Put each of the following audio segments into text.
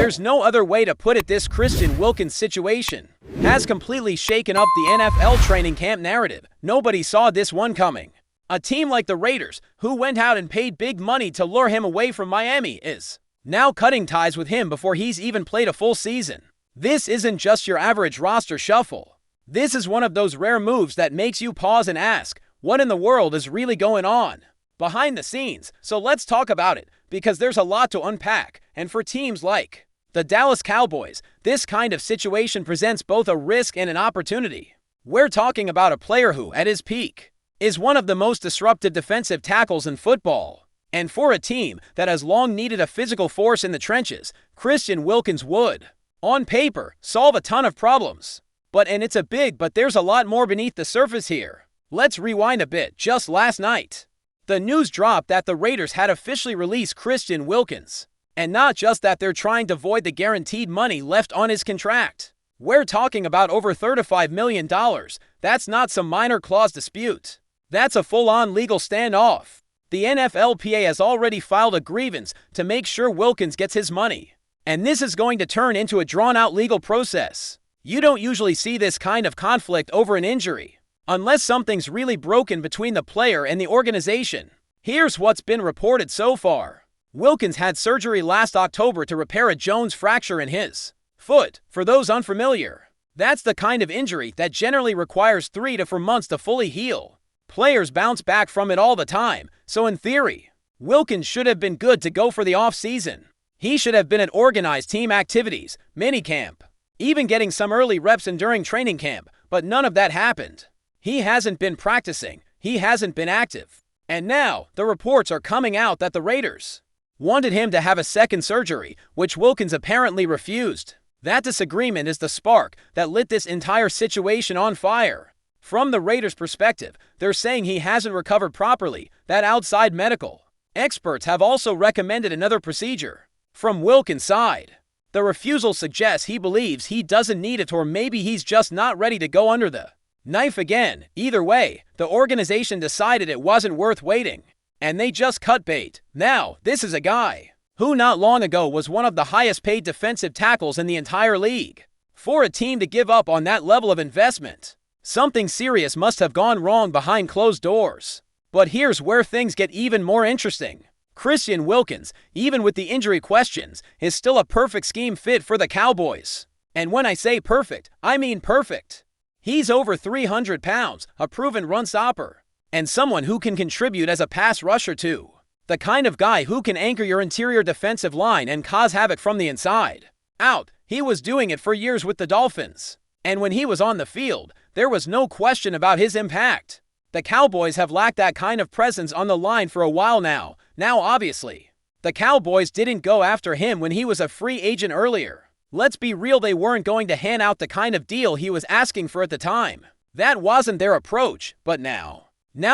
There's no other way to put it. This Christian Wilkins situation has completely shaken up the NFL training camp narrative. Nobody saw this one coming. A team like the Raiders, who went out and paid big money to lure him away from Miami, is now cutting ties with him before he's even played a full season. This isn't just your average roster shuffle. This is one of those rare moves that makes you pause and ask, what in the world is really going on behind the scenes? So let's talk about it, because there's a lot to unpack, and for teams like the Dallas Cowboys, this kind of situation presents both a risk and an opportunity. We're talking about a player who, at his peak, is one of the most disruptive defensive tackles in football. And for a team that has long needed a physical force in the trenches, Christian Wilkins would, on paper, solve a ton of problems. And it's a big but there's a lot more beneath the surface here. Let's rewind a bit. Just last night, the news dropped that the Raiders had officially released Christian Wilkins. And not just that, they're trying to void the guaranteed money left on his contract. We're talking about over $35 million. That's not some minor clause dispute. That's a full-on legal standoff. The NFLPA has already filed a grievance to make sure Wilkins gets his money. And this is going to turn into a drawn-out legal process. You don't usually see this kind of conflict over an injury, unless something's really broken between the player and the organization. Here's what's been reported so far. Wilkins had surgery last October to repair a Jones fracture in his foot. For those unfamiliar, that's the kind of injury that generally requires 3 to 4 months to fully heal. Players bounce back from it all the time, so in theory, Wilkins should have been good to go for the offseason. He should have been at organized team activities, minicamp, even getting some early reps in during training camp, but none of that happened. He hasn't been practicing, he hasn't been active. And now, the reports are coming out that the Raiders wanted him to have a second surgery, which Wilkins apparently refused. That disagreement is the spark that lit this entire situation on fire. From the Raiders' perspective, they're saying he hasn't recovered properly, that outside medical experts have also recommended another procedure. From Wilkins' side, the refusal suggests he believes he doesn't need it, or maybe he's just not ready to go under the knife again. Either way, the organization decided it wasn't worth waiting, and they just cut bait. Now, this is a guy who not long ago was one of the highest paid defensive tackles in the entire league. For a team to give up on that level of investment, something serious must have gone wrong behind closed doors. But here's where things get even more interesting. Christian Wilkins, even with the injury questions, is still a perfect scheme fit for the Cowboys. And when I say perfect, I mean perfect. He's over 300 pounds, a proven run stopper, and someone who can contribute as a pass rusher too. The kind of guy who can anchor your interior defensive line and cause havoc from the inside out. He was doing it for years with the Dolphins. And when he was on the field, there was no question about his impact. The Cowboys have lacked that kind of presence on the line for a while now. Now, obviously, the Cowboys didn't go after him when he was a free agent earlier. Let's be real, they weren't going to hand out the kind of deal he was asking for at the time. That wasn't their approach, but now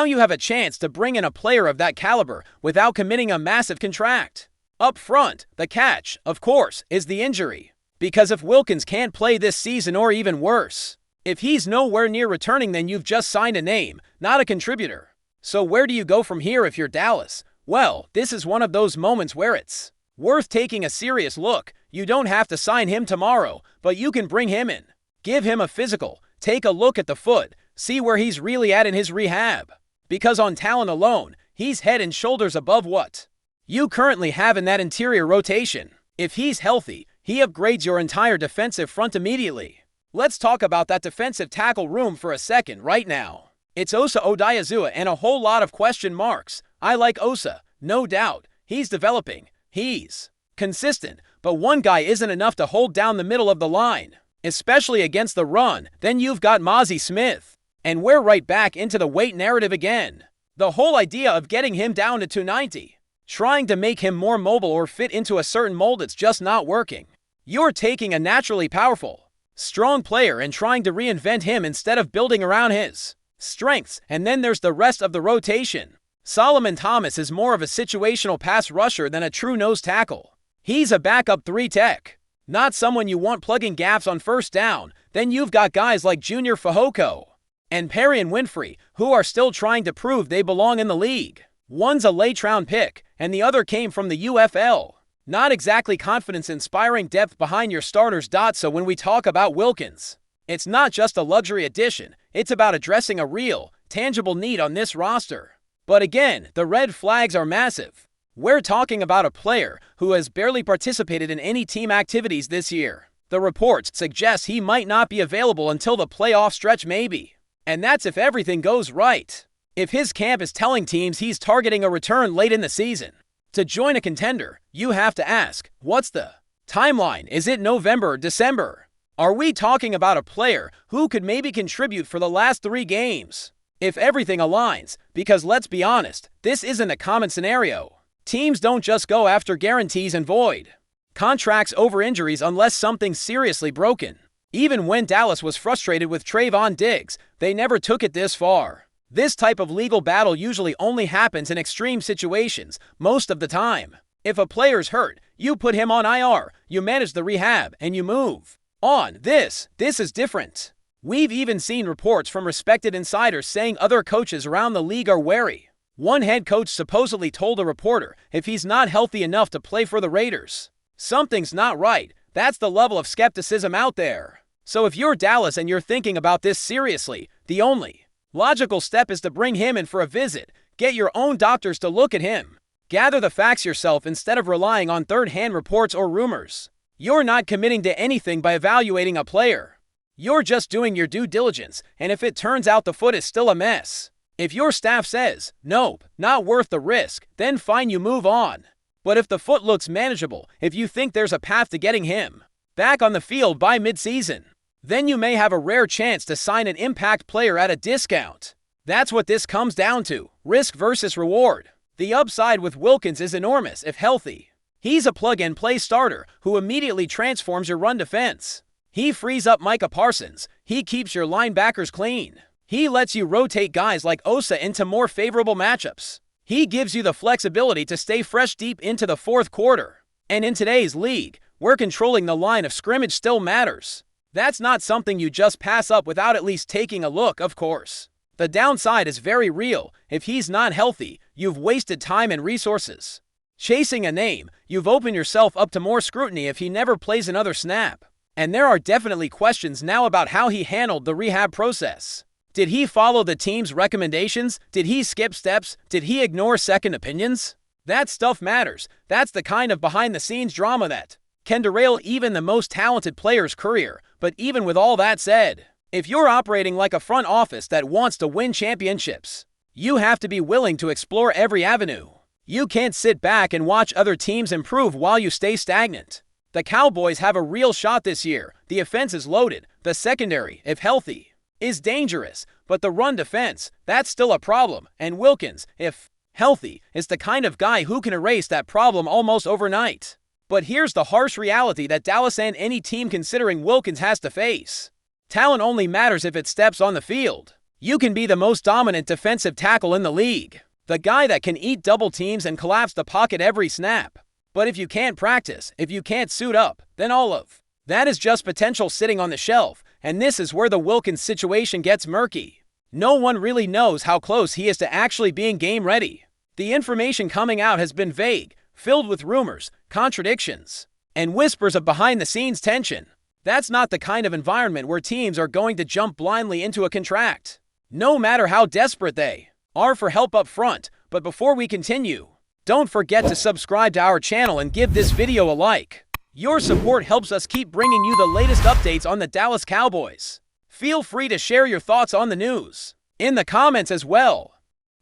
you have a chance to bring in a player of that caliber without committing a massive contract. Up front, the catch, of course, is the injury. Because if Wilkins can't play this season, or even worse, if he's nowhere near returning, then you've just signed a name, not a contributor. So where do you go from here if you're Dallas? Well, this is one of those moments where it's worth taking a serious look. You don't have to sign him tomorrow, but you can bring him in. Give him a physical, take a look at the foot, see where he's really at in his rehab. Because on talent alone, he's head and shoulders above what you currently have in that interior rotation. If he's healthy, he upgrades your entire defensive front immediately. Let's talk about that defensive tackle room for a second right now. It's Osa Odighizuwa and a whole lot of question marks. I like Osa, no doubt. He's developing. He's consistent. But one guy isn't enough to hold down the middle of the line, especially against the run. Then you've got Mozzie Smith. And we're right back into the weight narrative again. The whole idea of getting him down to 290, trying to make him more mobile or fit into a certain mold, it's just not working. You're taking a naturally powerful, strong player and trying to reinvent him instead of building around his strengths. And then there's the rest of the rotation. Solomon Thomas is more of a situational pass rusher than a true nose tackle. He's a backup 3-tech, not someone you want plugging gaps on first down. Then you've got guys like Junior Fehoko and Perrion Winfrey, who are still trying to prove they belong in the league. One's a late-round pick, and the other came from the UFL. Not exactly confidence-inspiring depth behind your starters. So when we talk about Wilkins, it's not just a luxury addition, it's about addressing a real, tangible need on this roster. But again, the red flags are massive. We're talking about a player who has barely participated in any team activities this year. The reports suggest he might not be available until the playoff stretch maybe. And that's if everything goes right. If his camp is telling teams he's targeting a return late in the season. To join a contender, you have to ask, what's the timeline? Is it November or December? Are we talking about a player who could maybe contribute for the last 3 games? If everything aligns, because let's be honest, this isn't a common scenario. Teams don't just go after guarantees and void contracts over injuries unless something's seriously broken. Even when Dallas was frustrated with Trayvon Diggs, they never took it this far. This type of legal battle usually only happens in extreme situations, most of the time. If a player's hurt, you put him on IR, you manage the rehab, and you move on. This is different. We've even seen reports from respected insiders saying other coaches around the league are wary. One head coach supposedly told a reporter if he's not healthy enough to play for the Raiders, something's not right. That's the level of skepticism out there. So if you're Dallas and you're thinking about this seriously, the only logical step is to bring him in for a visit. Get your own doctors to look at him. Gather the facts yourself instead of relying on third-hand reports or rumors. You're not committing to anything by evaluating a player. You're just doing your due diligence, and if it turns out the foot is still a mess, if your staff says, nope, not worth the risk, then fine, you move on. But if the foot looks manageable, if you think there's a path to getting him back on the field by mid-season, then you may have a rare chance to sign an impact player at a discount. That's what this comes down to, risk versus reward. The upside with Wilkins is enormous if healthy. He's a plug-and-play starter who immediately transforms your run defense. He frees up Micah Parsons. He keeps your linebackers clean. He lets you rotate guys like Osa into more favorable matchups. He gives you the flexibility to stay fresh deep into the fourth quarter. And in today's league, where controlling the line of scrimmage still matters, that's not something you just pass up without at least taking a look, of course. The downside is very real. If he's not healthy, you've wasted time and resources chasing a name. You've opened yourself up to more scrutiny if he never plays another snap. And there are definitely questions now about how he handled the rehab process. Did he follow the team's recommendations? Did he skip steps? Did he ignore second opinions? That stuff matters. That's the kind of behind-the-scenes drama that can derail even the most talented player's career. But even with all that said, if you're operating like a front office that wants to win championships, you have to be willing to explore every avenue. You can't sit back and watch other teams improve while you stay stagnant. The Cowboys have a real shot this year. The offense is loaded. The secondary, if healthy, is dangerous. But the run defense, that's still a problem. And Wilkins, if healthy, is the kind of guy who can erase that problem almost overnight. But here's the harsh reality that Dallas and any team considering Wilkins has to face. Talent only matters if it steps on the field. You can be the most dominant defensive tackle in the league, the guy that can eat double teams and collapse the pocket every snap. But if you can't practice, if you can't suit up, then all of that is just potential sitting on the shelf, and this is where the Wilkins situation gets murky. No one really knows how close he is to actually being game ready. The information coming out has been vague, filled with rumors, contradictions, and whispers of behind-the-scenes tension. That's not the kind of environment where teams are going to jump blindly into a contract, no matter how desperate they are for help up front. But before we continue, don't forget to subscribe to our channel and give this video a like. Your support helps us keep bringing you the latest updates on the Dallas Cowboys. Feel free to share your thoughts on the news in the comments as well.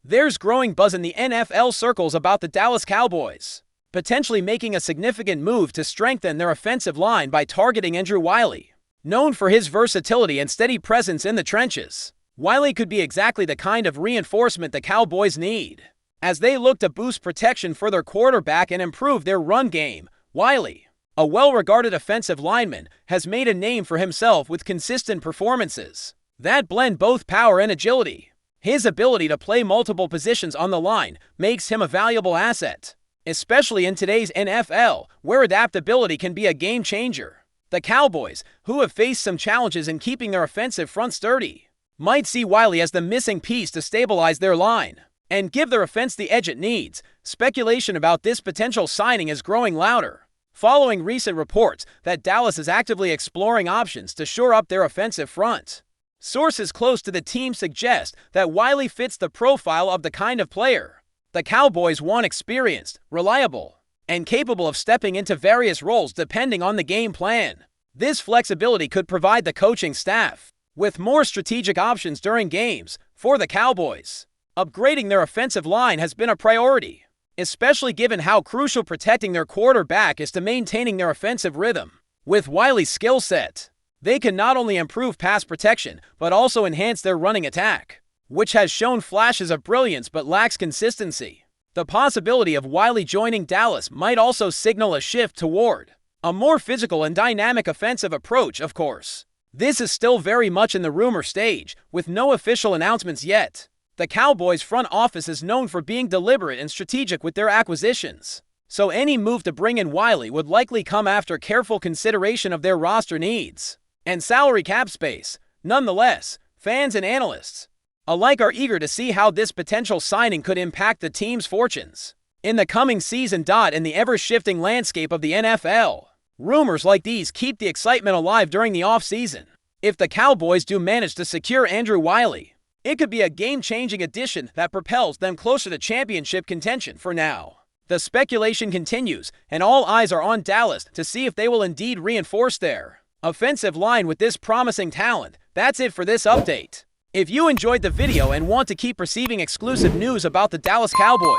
There's growing buzz in the NFL circles about the Dallas Cowboys potentially making a significant move to strengthen their offensive line by targeting WYLIE. Known for his versatility and steady presence in the trenches, WYLIE could be exactly the kind of reinforcement the Cowboys need as they look to boost protection for their quarterback and improve their run game. WYLIE, a well-regarded offensive lineman, has made a name for himself with consistent performances that blend both power and agility. His ability to play multiple positions on the line makes him a valuable asset, especially in today's NFL, where adaptability can be a game changer. The Cowboys, who have faced some challenges in keeping their offensive front sturdy, might see WYLIE as the missing piece to stabilize their line. and give their offense the edge it needs. Speculation about this potential signing is growing louder, following recent reports that Dallas is actively exploring options to shore up their offensive front. Sources close to the team suggest that WYLIE fits the profile of the kind of player the Cowboys want: experienced, reliable, and capable of stepping into various roles depending on the game plan. This flexibility could provide the coaching staff with more strategic options during games. For the Cowboys, upgrading their offensive line has been a priority, especially given how crucial protecting their quarterback is to maintaining their offensive rhythm. With WYLIE's skill set, they can not only improve pass protection, but also enhance their running attack, which has shown flashes of brilliance but lacks consistency. The possibility of WYLIE joining Dallas might also signal a shift toward a more physical and dynamic offensive approach, of course. This is still very much in the rumor stage, with no official announcements yet. The Cowboys front office is known for being deliberate and strategic with their acquisitions, so any move to bring in WYLIE would likely come after careful consideration of their roster needs and salary cap space. Nonetheless, fans and analysts alike are eager to see how this potential signing could impact the team's fortunes in the coming season. In the ever-shifting landscape of the NFL, rumors like these keep the excitement alive during the offseason. If the Cowboys do manage to secure Andrew WYLIE, it could be a game-changing addition that propels them closer to championship contention. For now, the speculation continues, and all eyes are on Dallas to see if they will indeed reinforce their offensive line with this promising talent. That's it for this update. If you enjoyed the video and want to keep receiving exclusive news about the Dallas Cowboys,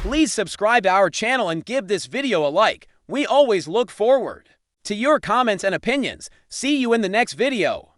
please subscribe to our channel and give this video a like. We always look forward to your comments and opinions. See you in the next video.